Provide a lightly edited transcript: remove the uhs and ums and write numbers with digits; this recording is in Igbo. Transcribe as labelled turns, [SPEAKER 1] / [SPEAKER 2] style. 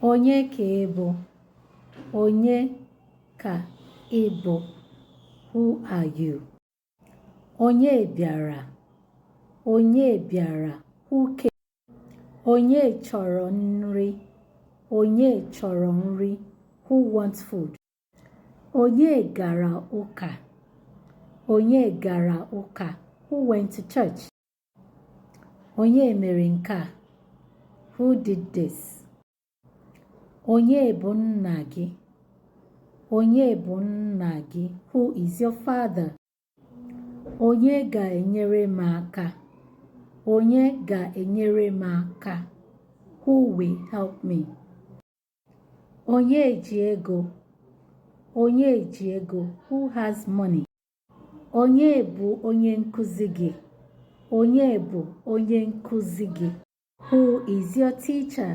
[SPEAKER 1] Onye ka ị bụ? Onye ka ị bụ? Who are you? Onye bịara? Onye bịara? Who came? Onye chọrọ nri? Onye chọrọ nri? Who wants food? Onye gara ụka? Onye gara ụka? Who went to church? Onye mere nke a? Who did this? Onye bụ nna gị? Onye bụ nna gị? Who is your father? Onye ga-enyere m aka? Onye ga-enyere m aka? Who will help me? Onye ji ego? Onye ji ego? Who has money? Onye bụ onye nkuzi gị? Onye bụ onye nkuzi gị? Who is your teacher?